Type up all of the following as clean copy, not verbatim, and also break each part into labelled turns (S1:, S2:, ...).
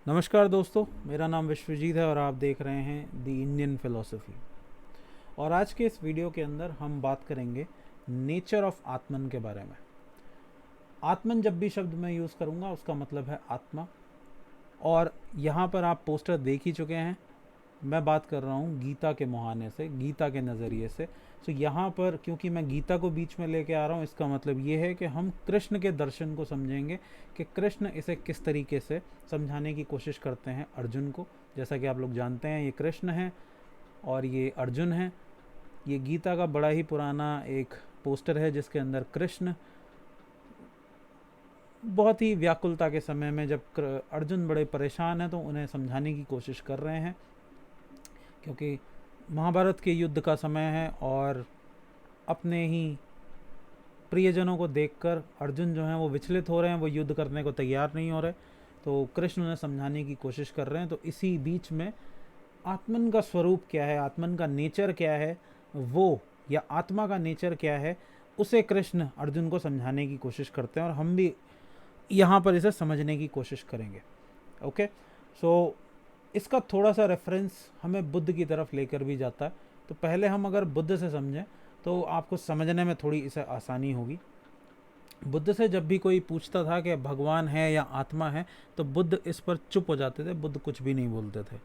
S1: नमस्कार दोस्तों, मेरा नाम विश्वजीत है और आप देख रहे हैं द इंडियन फिलॉसफी। और आज के इस वीडियो के अंदर हम बात करेंगे नेचर ऑफ आत्मन के बारे में। आत्मन जब भी शब्द मैं यूज़ करूँगा उसका मतलब है आत्मा। और यहाँ पर आप पोस्टर देख ही चुके हैं। मैं बात कर रहा हूँ गीता के मुहाने से, गीता के नज़रिए से। तो यहाँ पर क्योंकि मैं गीता को बीच में लेके आ रहा हूँ, इसका मतलब ये है कि हम कृष्ण के दर्शन को समझेंगे कि कृष्ण इसे किस तरीके से समझाने की कोशिश करते हैं अर्जुन को। जैसा कि आप लोग जानते हैं, ये कृष्ण हैं और ये अर्जुन हैं। ये गीता का बड़ा ही पुराना एक पोस्टर है जिसके अंदर कृष्ण बहुत ही व्याकुलता के समय में, जब अर्जुन बड़े परेशान हैं, तो उन्हें समझाने की कोशिश कर रहे हैं। क्योंकि महाभारत के युद्ध का समय है और अपने ही प्रियजनों को देखकर अर्जुन जो हैं वो विचलित हो रहे हैं, वो युद्ध करने को तैयार नहीं हो रहे। तो कृष्ण उन्हें समझाने की कोशिश कर रहे हैं। तो इसी बीच में आत्मन का स्वरूप क्या है, आत्मन का नेचर क्या है, वो या आत्मा का नेचर क्या है, उसे कृष्ण अर्जुन को समझाने की कोशिश करते हैं और हम भी यहाँ पर इसे समझने की कोशिश करेंगे। ओके, सो इसका थोड़ा सा रेफरेंस हमें बुद्ध की तरफ लेकर भी जाता है। तो पहले हम अगर बुद्ध से समझें तो आपको समझने में थोड़ी इसे आसानी होगी। बुद्ध से जब भी कोई पूछता था कि भगवान है या आत्मा है, तो बुद्ध इस पर चुप हो जाते थे, बुद्ध कुछ भी नहीं बोलते थे।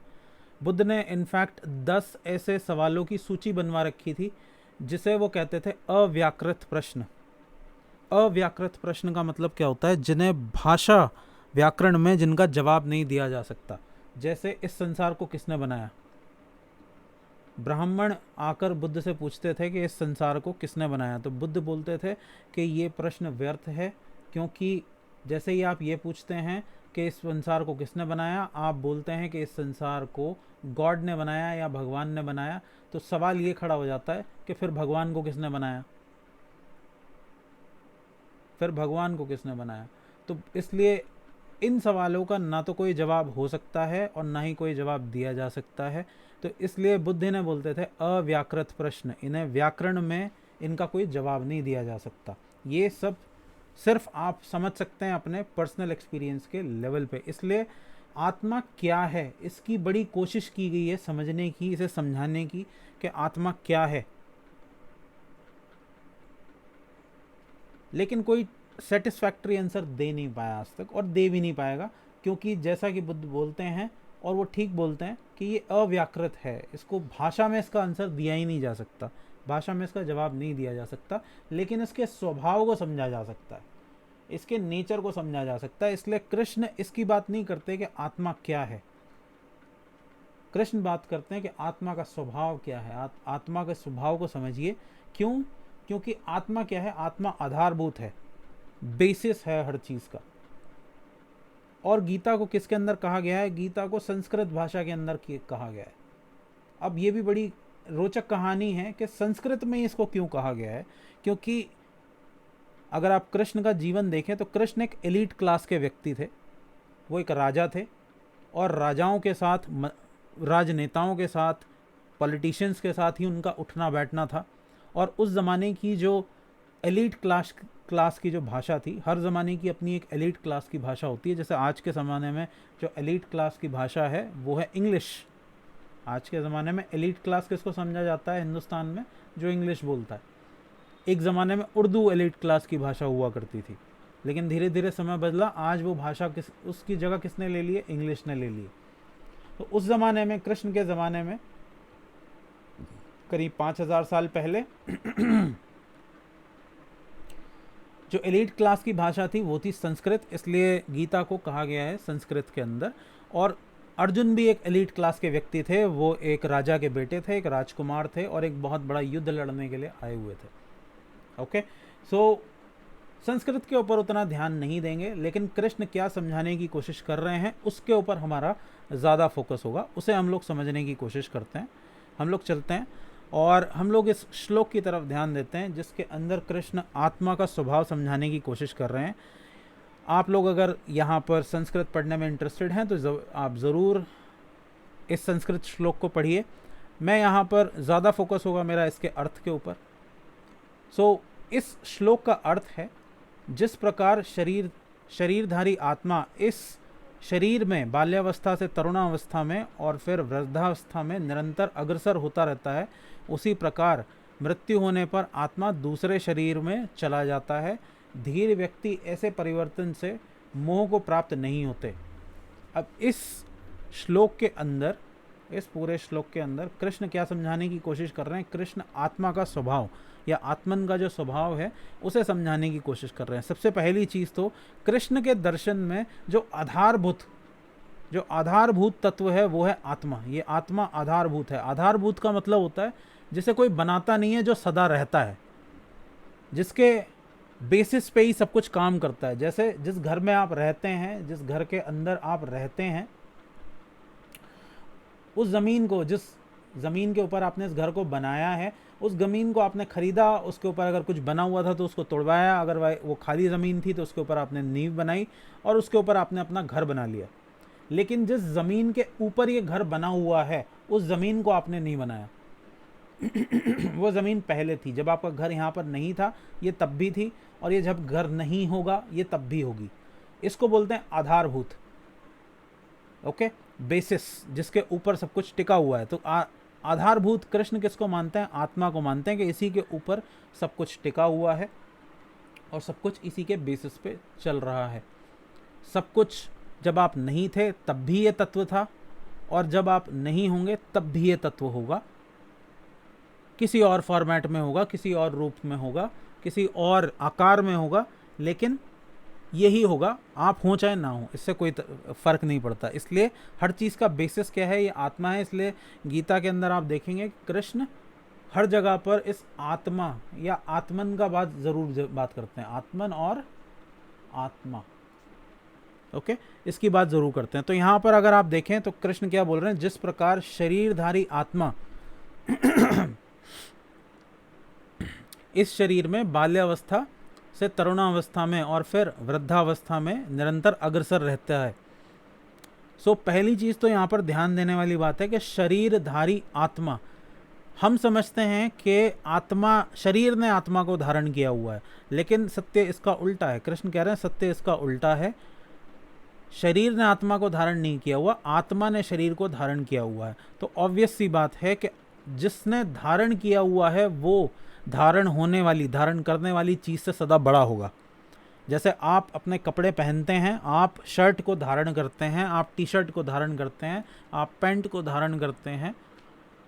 S1: बुद्ध ने इनफैक्ट 10 ऐसे सवालों की सूची बनवा रखी थी जिसे वो कहते थे अव्याकृत प्रश्न। अव्याकृत प्रश्न का मतलब क्या होता है? जिन्हें भाषा व्याकरण में जिनका जवाब नहीं दिया जा सकता। जैसे इस संसार को किसने बनाया? ब्राह्मण आकर बुद्ध से पूछते थे कि इस संसार को किसने बनाया, तो बुद्ध बोलते थे कि ये प्रश्न व्यर्थ है, क्योंकि जैसे ही आप ये पूछते हैं कि इस संसार को किसने बनाया, आप बोलते हैं कि इस संसार को गॉड ने बनाया या भगवान ने बनाया, तो सवाल ये खड़ा हो जाता है कि फिर भगवान को किसने बनाया, फिर भगवान को किसने बनाया। तो इसलिए इन सवालों का ना तो कोई जवाब हो सकता है और ना ही कोई जवाब दिया जा सकता है। तो इसलिए बुद्ध ने बोलते थे अव्याकृत प्रश्न, इन्हें व्याकरण में इनका कोई जवाब नहीं दिया जा सकता। ये सब सिर्फ आप समझ सकते हैं अपने पर्सनल एक्सपीरियंस के लेवल पे। इसलिए आत्मा क्या है, इसकी बड़ी कोशिश की गई है समझने की, इसे समझाने की कि आत्मा क्या है। लेकिन कोई सेटिस्फैक्ट्री आंसर दे नहीं पाया आज तक और दे भी नहीं पाएगा, क्योंकि जैसा कि बुद्ध बोलते हैं और वो ठीक बोलते हैं कि ये अव्याकृत है, इसको भाषा में इसका आंसर दिया ही नहीं जा सकता, भाषा में इसका जवाब नहीं दिया जा सकता। लेकिन इसके स्वभाव को समझा जा सकता है, इसके नेचर को समझा जा सकता है। इसलिए कृष्ण इसकी बात नहीं करते कि आत्मा क्या है, कृष्ण बात करते हैं कि आत्मा का स्वभाव क्या है, आत्मा के स्वभाव को समझिए। क्यों? क्योंकि आत्मा क्या है? आत्मा आधारभूत है, बेसिस है हर चीज का। और गीता को किसके अंदर कहा गया है? गीता को संस्कृत भाषा के अंदर कहा गया है। अब ये भी बड़ी रोचक कहानी है कि संस्कृत में इसको क्यों कहा गया है। क्योंकि अगर आप कृष्ण का जीवन देखें तो कृष्ण एक एलीट क्लास के व्यक्ति थे, वो एक राजा थे और राजाओं के साथ, राजनेताओं के साथ, पॉलिटिशियंस के साथ ही उनका उठना बैठना था। और उस ज़माने की जो एलीट क्लास की जो भाषा थी, हर ज़माने की अपनी एक एलीट क्लास की भाषा होती है। जैसे आज के ज़माने में जो एलीट क्लास की भाषा है वो है इंग्लिश। आज के ज़माने में एलीट क्लास किसको समझा जाता है हिंदुस्तान में? जो इंग्लिश बोलता है। एक ज़माने में उर्दू एलीट क्लास की भाषा हुआ करती थी, लेकिन धीरे धीरे समय बदला, आज वो भाषा उसकी जगह किसने ले ली है? इंग्लिश ने ले ली। तो उस ज़माने में, कृष्ण के ज़माने में, करीब 5000 साल पहले जो एलीट क्लास की भाषा थी वो थी संस्कृत। इसलिए गीता को कहा गया है संस्कृत के अंदर। और अर्जुन भी एक एलीट क्लास के व्यक्ति थे, वो एक राजा के बेटे थे, एक राजकुमार थे और एक बहुत बड़ा युद्ध लड़ने के लिए आए हुए थे। ओके, सो संस्कृत के ऊपर उतना ध्यान नहीं देंगे, लेकिन कृष्ण क्या समझाने की कोशिश कर रहे हैं उसके ऊपर हमारा ज़्यादा फोकस होगा, उसे हम लोग समझने की कोशिश करते हैं। हम लोग चलते हैं और हम लोग इस श्लोक की तरफ ध्यान देते हैं जिसके अंदर कृष्ण आत्मा का स्वभाव समझाने की कोशिश कर रहे हैं। आप लोग अगर यहाँ पर संस्कृत पढ़ने में इंटरेस्टेड हैं तो आप ज़रूर इस संस्कृत श्लोक को पढ़िए। मैं यहाँ पर ज़्यादा फोकस होगा मेरा इसके अर्थ के ऊपर। सो इस श्लोक का अर्थ है, जिस प्रकार शरीरधारी आत्मा इस शरीर में बाल्यावस्था से तरुणावस्था में और फिर वृद्धावस्था में निरंतर अग्रसर होता रहता है, उसी प्रकार मृत्यु होने पर आत्मा दूसरे शरीर में चला जाता है। धीर व्यक्ति ऐसे परिवर्तन से मोह को प्राप्त नहीं होते। अब इस श्लोक के अंदर, इस पूरे श्लोक के अंदर कृष्ण क्या समझाने की कोशिश कर रहे हैं? कृष्ण आत्मा का स्वभाव या आत्मन का जो स्वभाव है उसे समझाने की कोशिश कर रहे हैं। सबसे पहली चीज़ तो कृष्ण के दर्शन में जो आधारभूत तत्व है वो है आत्मा। ये आत्मा आधारभूत है। आधारभूत का मतलब होता है जिसे कोई बनाता नहीं है, जो सदा रहता है, जिसके बेसिस पे ही सब कुछ काम करता है। जैसे जिस घर में आप रहते हैं, जिस घर के अंदर आप रहते हैं, उस ज़मीन को, जिस ज़मीन के ऊपर आपने इस घर को बनाया है, उस ज़मीन को आपने ख़रीदा, उसके ऊपर अगर कुछ बना हुआ था तो उसको तोड़वाया, अगर वो खाली ज़मीन थी तो उसके ऊपर आपने नींव बनाई और उसके ऊपर आपने अपना घर बना लिया। लेकिन जिस ज़मीन के ऊपर ये घर बना हुआ है उस ज़मीन को आपने नहीं बनाया। वो ज़मीन पहले थी। जब आपका घर यहाँ पर नहीं था ये तब भी थी, और ये जब घर नहीं होगा ये तब भी होगी। इसको बोलते हैं आधारभूत। ओके, बेसिस, जिसके ऊपर सब कुछ टिका हुआ है। तो आधारभूत कृष्ण किसको मानते हैं? आत्मा को मानते हैं कि इसी के ऊपर सब कुछ टिका हुआ है और सब कुछ इसी के बेसिस पे चल रहा है। सब कुछ जब आप नहीं थे तब भी ये तत्व था, और जब आप नहीं होंगे तब भी ये तत्व होगा। किसी और फॉर्मेट में होगा, किसी और रूप में होगा, किसी और आकार में होगा, लेकिन यही होगा। आप हो चाहे ना हो, इससे कोई फ़र्क नहीं पड़ता। इसलिए हर चीज़ का बेसिस क्या है? ये आत्मा है। इसलिए गीता के अंदर आप देखेंगे कृष्ण हर जगह पर इस आत्मा या आत्मन का ज़रूर बात करते हैं। आत्मन और आत्मा, ओके, इसकी बात ज़रूर करते हैं। तो यहाँ पर अगर आप देखें तो कृष्ण क्या बोल रहे हैं? जिस प्रकार शरीरधारी आत्मा इस शरीर में बाल्यावस्था से तरुणावस्था में और फिर वृद्धावस्था में निरंतर अग्रसर रहता है। सो पहली चीज़ तो यहाँ पर ध्यान देने वाली बात है कि शरीरधारी आत्मा, हम समझते हैं कि आत्मा, शरीर ने आत्मा को धारण किया हुआ है, लेकिन सत्य इसका उल्टा है। कृष्ण कह रहे हैं सत्य इसका उल्टा है। शरीर ने आत्मा को धारण नहीं किया हुआ, आत्मा ने शरीर को धारण किया हुआ है। तो ऑब्वियस सी बात है कि जिसने धारण किया हुआ है वो धारण होने वाली, धारण करने वाली चीज़ से सदा बड़ा होगा। जैसे आप अपने कपड़े पहनते हैं, आप शर्ट को धारण करते हैं, आप टी शर्ट को धारण करते हैं, आप पैंट को धारण करते हैं,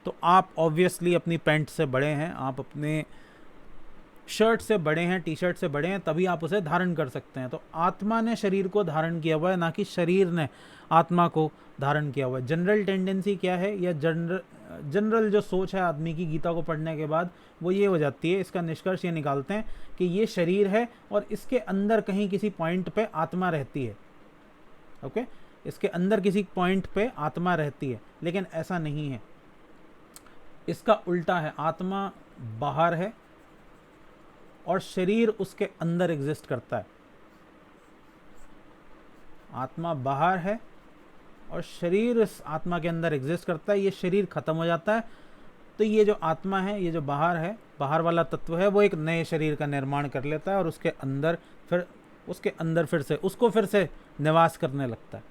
S1: तो आप ऑब्वियसली अपनी पैंट से बड़े हैं, आप अपने शर्ट से बड़े हैं, टी शर्ट से बड़े हैं, तभी आप उसे धारण कर सकते हैं। तो आत्मा ने शरीर को धारण किया हुआ है, ना कि शरीर ने आत्मा को धारण किया हुआ है। जनरल टेंडेंसी क्या है, या जनरल जो सोच है आदमी की गीता को पढ़ने के बाद, वो ये हो जाती है, इसका निष्कर्ष ये निकालते हैं कि ये शरीर है और इसके अंदर कहीं किसी पॉइंट पे आत्मा रहती है। ओके, इसके अंदर किसी पॉइंट पे आत्मा रहती है, लेकिन ऐसा नहीं है। इसका उल्टा है, आत्मा बाहर है और शरीर उसके अंदर एग्जिस्ट करता है। आत्मा बाहर है और शरीर इस आत्मा के अंदर एग्जिस्ट करता है। ये शरीर खत्म हो जाता है तो ये जो आत्मा है, ये जो बाहर है, बाहर वाला तत्व है, वो एक नए शरीर का निर्माण कर लेता है और उसके अंदर फिर से निवास करने लगता है।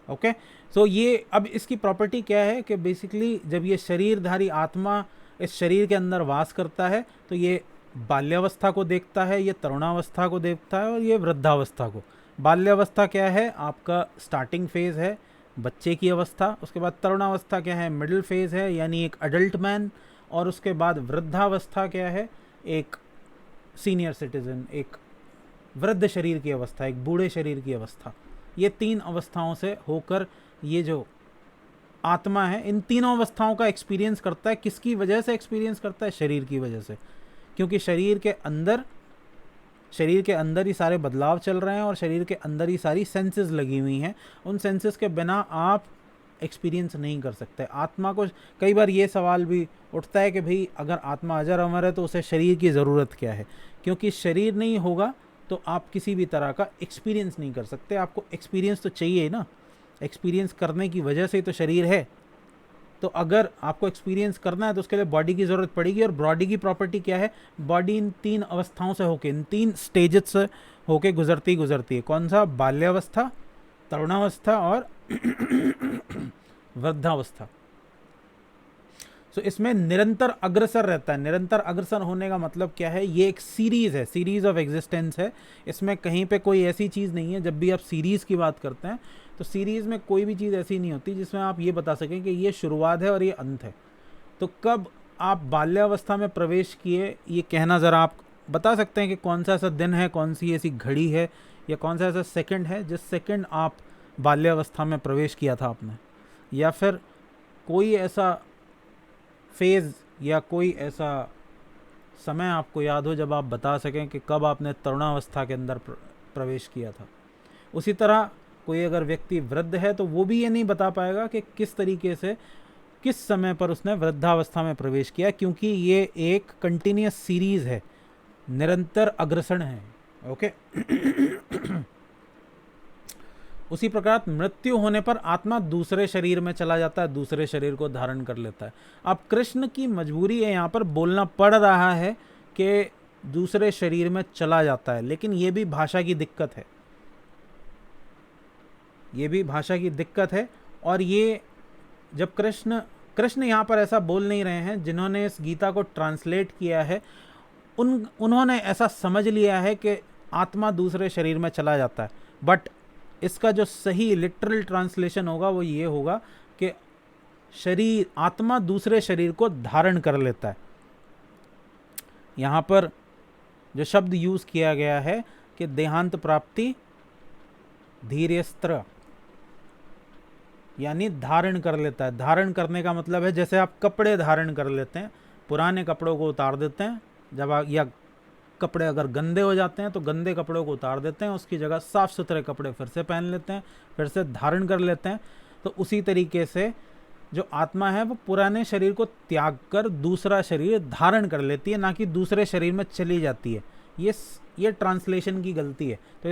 S1: ओके, सो ये अब इसकी प्रॉपर्टी क्या है कि बेसिकली जब ये शरीरधारी आत्मा इस शरीर के अंदर वास करता है तो ये बाल्यावस्था को देखता है, ये तरुणावस्था को देखता है और ये वृद्धावस्था को। बाल्यावस्था क्या है? आपका स्टार्टिंग फेज़ है, बच्चे की अवस्था। उसके बाद तरुणावस्था क्या है? मिडिल फेज़ है, यानी एक अडल्ट मैन। और उसके बाद वृद्धावस्था क्या है? एक सीनियर सिटीजन, एक वृद्ध शरीर की अवस्था, एक बूढ़े शरीर की अवस्था। ये तीन अवस्थाओं से होकर ये जो आत्मा है इन तीनों अवस्थाओं का एक्सपीरियंस करता है। किसकी वजह से एक्सपीरियंस करता है? शरीर की वजह से, क्योंकि शरीर के अंदर ही सारे बदलाव चल रहे हैं और शरीर के अंदर ही सारी सेंसेस लगी हुई हैं। उन सेंसेस के बिना आप एक्सपीरियंस नहीं कर सकते। आत्मा को कई बार ये सवाल भी उठता है कि भाई अगर आत्मा अजर अमर है तो उसे शरीर की ज़रूरत क्या है? क्योंकि शरीर नहीं होगा तो आप किसी भी तरह का एक्सपीरियंस नहीं कर सकते। आपको एक्सपीरियंस तो चाहिए ना, एक्सपीरियंस करने की वजह से ही तो शरीर है। तो अगर आपको एक्सपीरियंस करना है तो उसके लिए बॉडी की ज़रूरत पड़ेगी। और बॉडी की प्रॉपर्टी क्या है? बॉडी इन तीन अवस्थाओं से होके, इन तीन स्टेजेस से होके गुजरती है। कौन सा? बाल्यावस्था, तरुणावस्था और वृद्धावस्था। सो इसमें निरंतर अग्रसर रहता है। निरंतर अग्रसर होने का मतलब क्या है? ये एक सीरीज है, सीरीज ऑफ एग्जिस्टेंस है। इसमें कहीं पे कोई ऐसी चीज़ नहीं है। जब भी आप सीरीज़ की बात करते हैं तो सीरीज़ में कोई भी चीज़ ऐसी नहीं होती जिसमें आप ये बता सकें कि ये शुरुआत है और ये अंत है। तो कब आप बाल्यावस्था में प्रवेश किए, ये कहना ज़रा आप बता सकते हैं कि कौन सा ऐसा दिन है, कौन सी ऐसी घड़ी है, या कौन सा ऐसा सेकंड है जिस सेकंड आप बाल्यावस्था में प्रवेश किया था आपने, या फिर कोई ऐसा फेज़ या कोई ऐसा समय आपको याद हो जब आप बता सकें कि कब आपने तरुणावस्था के अंदर प्रवेश किया था। उसी तरह कोई अगर व्यक्ति वृद्ध है तो वो भी ये नहीं बता पाएगा कि किस तरीके से, किस समय पर उसने वृद्धावस्था में प्रवेश किया, क्योंकि ये एक कंटिन्यूस सीरीज है, निरंतर अग्रसर है। ओके। उसी प्रकार मृत्यु होने पर आत्मा दूसरे शरीर में चला जाता है, दूसरे शरीर को धारण कर लेता है। अब कृष्ण की मजबूरी है, यहाँ पर बोलना पड़ रहा है कि दूसरे शरीर में चला जाता है, लेकिन ये भी भाषा की दिक्कत है, ये भी भाषा की दिक्कत है। और ये जब कृष्ण यहाँ पर ऐसा बोल नहीं रहे हैं, जिन्होंने इस गीता को ट्रांसलेट किया है उन्होंने ऐसा समझ लिया है कि आत्मा दूसरे शरीर में चला जाता है, बट इसका जो सही लिटरल ट्रांसलेशन होगा वो ये होगा कि आत्मा दूसरे शरीर को धारण कर लेता है। यहाँ पर जो शब्द यूज किया गया है कि देहांत प्राप्ति धीर्यस्त्र, यानी धारण कर लेता है। धारण करने का मतलब है जैसे आप कपड़े धारण कर लेते हैं, पुराने कपड़ों को उतार देते हैं जब आप, या कपड़े अगर गंदे हो जाते हैं तो गंदे कपड़ों को उतार देते हैं, उसकी जगह साफ सुथरे कपड़े फिर से पहन लेते हैं, फिर से धारण कर लेते हैं। तो उसी तरीके से जो आत्मा है वो पुराने शरीर को त्याग कर दूसरा शरीर धारण कर लेती है, ना कि दूसरे शरीर में चली जाती है। ये ट्रांसलेशन की गलती है। तो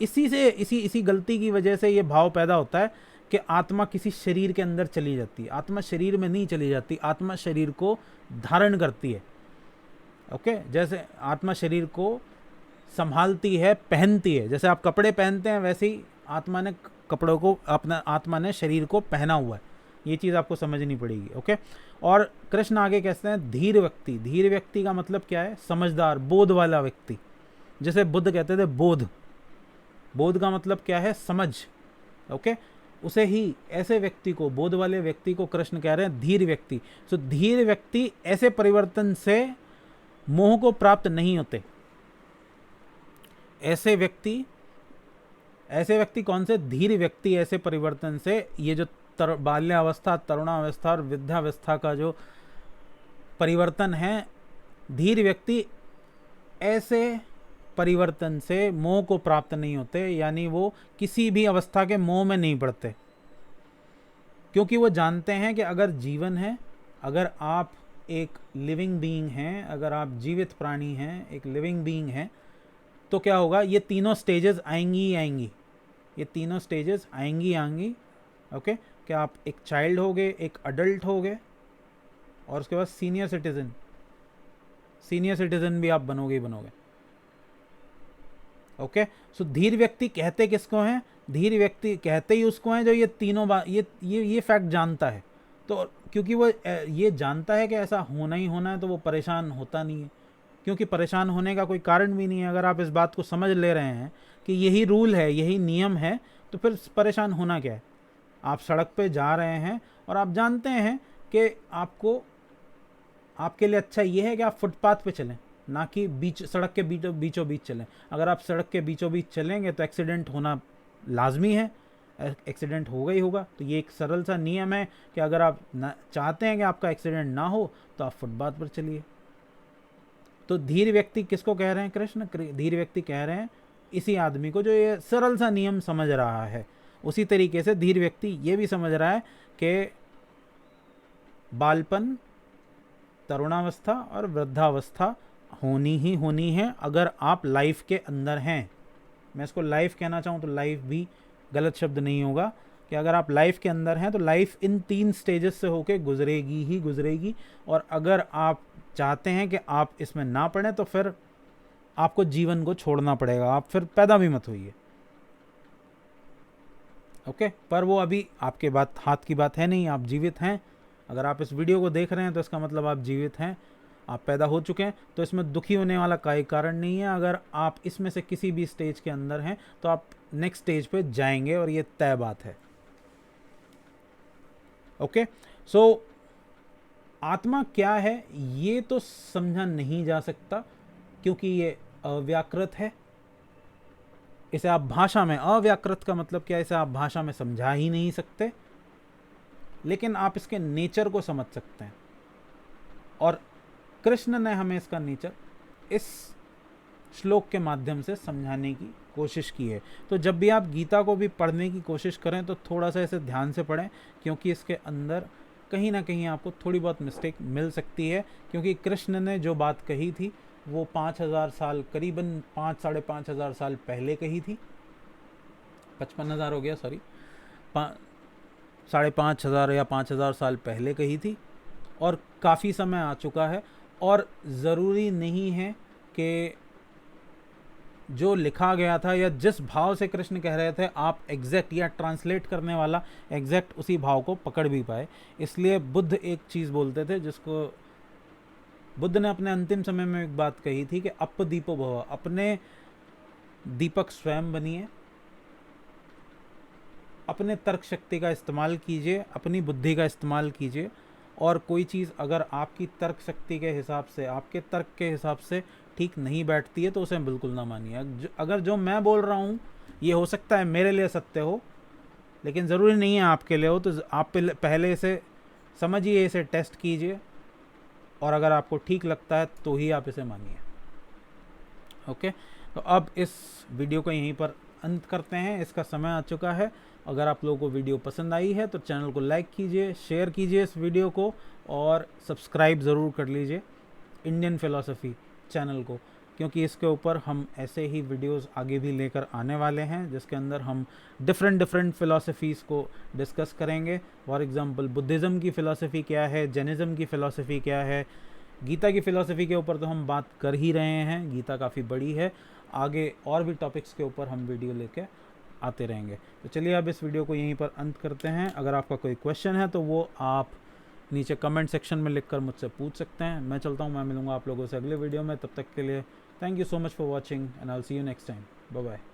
S1: इसी गलती की वजह से ये भाव पैदा होता है कि आत्मा किसी शरीर के अंदर चली जाती है। आत्मा शरीर में नहीं चली जाती, आत्मा शरीर को धारण करती है। ओके, जैसे आत्मा शरीर को संभालती है, पहनती है। जैसे आप कपड़े पहनते हैं वैसे ही आत्मा ने कपड़ों को, अपना आत्मा ने शरीर को पहना हुआ है। ये चीज़ आपको समझनी पड़ेगी। ओके। और कृष्ण आगे कहते हैं धीर व्यक्ति। धीर व्यक्ति का मतलब क्या है? समझदार, बोध वाला व्यक्ति। जैसे बुद्ध कहते थे बोध, बोध का मतलब क्या है? समझ। ओके, उसे ही ऐसे व्यक्ति को, बोध वाले व्यक्ति को कृष्ण कह रहे हैं धीर व्यक्ति। सो धीर व्यक्ति ऐसे परिवर्तन से मोह को प्राप्त नहीं होते। ऐसे व्यक्ति कौन से? धीर व्यक्ति ऐसे परिवर्तन से, ये जो बाल्यावस्था, तरुणावस्था और वृद्धावस्था का जो परिवर्तन है, धीर व्यक्ति ऐसे परिवर्तन से मोह को प्राप्त नहीं होते, यानी वो किसी भी अवस्था के मोह में नहीं पड़ते, क्योंकि वो जानते हैं कि अगर जीवन है, अगर आप एक लिविंग बीइंग हैं, अगर आप जीवित प्राणी हैं, एक लिविंग बीइंग हैं, तो क्या होगा? ये तीनों स्टेजेस आएंगी ही आएंगी, ये तीनों स्टेजेस आएंगी। ओके, कि आप एक चाइल्ड होगे, एक अडल्ट होगे, और उसके बाद सीनियर सिटीजन भी आप बनोगे ही बनोगे। ओके, सो धीर व्यक्ति कहते किसको हैं? धीर व्यक्ति कहते ही उसको हैं जो ये तीनों ये फैक्ट जानता है। तो क्योंकि वो ये जानता है कि ऐसा होना ही होना है, तो वो परेशान होता नहीं है, क्योंकि परेशान होने का कोई कारण भी नहीं है। अगर आप इस बात को समझ ले रहे हैं कि यही रूल है, यही नियम है, तो फिर परेशान होना क्या है? आप सड़क पे जा रहे हैं और आप जानते हैं कि आपके लिए अच्छा ये है कि आप फुटपाथ पे चलें, ना कि सड़क के बीचों बीच चलें। अगर आप सड़क के बीचों बीच चलेंगे तो एक्सीडेंट होना लाजमी है, एक्सीडेंट होगा ही होगा। तो ये एक सरल सा नियम है कि अगर आप चाहते हैं कि आपका एक्सीडेंट ना हो तो आप फुटपाथ पर चलिए। तो धीर व्यक्ति किसको कह रहे हैं कृष्ण? धीर व्यक्ति कह रहे हैं इसी आदमी को जो ये सरल सा नियम समझ रहा है। उसी तरीके से धीर व्यक्ति ये भी समझ रहा है कि बालपन, तरुणावस्था और वृद्धावस्था होनी ही होनी है अगर आप लाइफ के अंदर हैं। मैं इसको लाइफ कहना चाहूँ तो लाइफ भी गलत शब्द नहीं होगा, कि अगर आप लाइफ के अंदर हैं तो लाइफ इन 3 स्टेजेस से होके गुजरेगी ही गुजरेगी। और अगर आप चाहते हैं कि आप इसमें ना पड़ें तो फिर आपको जीवन को छोड़ना पड़ेगा, आप फिर पैदा भी मत होइए। ओके, पर वो अभी आपके बात हाथ की बात है नहीं, आप जीवित हैं। अगर आप इस वीडियो को देख रहे हैं तो इसका मतलब आप जीवित हैं, आप पैदा हो चुके हैं, तो इसमें दुखी होने वाला कोई कारण नहीं है। अगर आप इसमें से किसी भी स्टेज के अंदर हैं तो आप नेक्स्ट स्टेज पे जाएंगे, और ये तय बात है। ओके, सो आत्मा क्या है ये तो समझा नहीं जा सकता, क्योंकि ये अव्याकृत है। इसे आप भाषा में, अव्याकृत का मतलब क्या है, इसे आप भाषा में समझा ही नहीं सकते, लेकिन आप इसके नेचर को समझ सकते हैं। और कृष्ण ने हमें इसका नेचर इस श्लोक के माध्यम से समझाने की कोशिश की है। तो जब भी आप गीता को भी पढ़ने की कोशिश करें तो थोड़ा सा इसे ध्यान से पढ़ें, क्योंकि इसके अंदर कहीं ना कहीं आपको थोड़ी बहुत मिस्टेक मिल सकती है। क्योंकि कृष्ण ने जो बात कही थी वो 5000 साल, करीबन 5-5.5 साल पहले कही थी। 55,000 हो गया, सॉरी, 5,500 या 5,000 साल पहले कही थी, और काफ़ी समय आ चुका है। और ज़रूरी नहीं है कि जो लिखा गया था या जिस भाव से कृष्ण कह रहे थे आप एग्जैक्ट, या ट्रांसलेट करने वाला एग्जैक्ट उसी भाव को पकड़ भी पाए। इसलिए बुद्ध एक चीज़ बोलते थे, जिसको बुद्ध ने अपने अंतिम समय में एक बात कही थी कि अप दीपो भव, अपने दीपक स्वयं बनिए, अपने तर्क शक्ति का इस्तेमाल कीजिए, अपनी बुद्धि का इस्तेमाल कीजिए। और कोई चीज़ अगर आपकी तर्क शक्ति के हिसाब से, आपके तर्क के हिसाब से ठीक नहीं बैठती है तो उसे बिल्कुल ना मानिए। अगर जो मैं बोल रहा हूँ ये हो सकता है मेरे लिए सत्य हो, लेकिन ज़रूरी नहीं है आपके लिए हो, तो आप पहले इसे समझिए, इसे टेस्ट कीजिए, और अगर आपको ठीक लगता है तो ही आप इसे मानिए। ओके, तो अब इस वीडियो को यहीं पर अंत करते हैं, इसका समय आ चुका है। अगर आप लोगों को वीडियो पसंद आई है तो चैनल को लाइक कीजिए, शेयर कीजिए इस वीडियो को, और सब्सक्राइब ज़रूर कर लीजिए इंडियन फ़िलॉसफ़ी चैनल को, क्योंकि इसके ऊपर हम ऐसे ही वीडियोस आगे भी लेकर आने वाले हैं, जिसके अंदर हम डिफरेंट फ़िलॉसफ़ीज़ को डिस्कस करेंगे। फॉर एग्ज़ाम्पल बुद्धिज़्म की फ़िलॉसफ़ी क्या है, जैनिज़्म की फ़िलॉसफ़ी क्या है, गीता की फ़िलॉसफ़ी के ऊपर तो हम बात कर ही रहे हैं, गीता काफ़ी बड़ी है। आगे और भी टॉपिक्स के ऊपर हम वीडियो लेके आते रहेंगे। तो चलिए अब इस वीडियो को यहीं पर अंत करते हैं। अगर आपका कोई क्वेश्चन है तो वो आप नीचे कमेंट सेक्शन में लिखकर मुझसे पूछ सकते हैं। मैं चलता हूँ, मैं मिलूँगा आप लोगों से अगले वीडियो में। तब तक के लिए thank you so much for watching, and I will see you next time. Bye bye.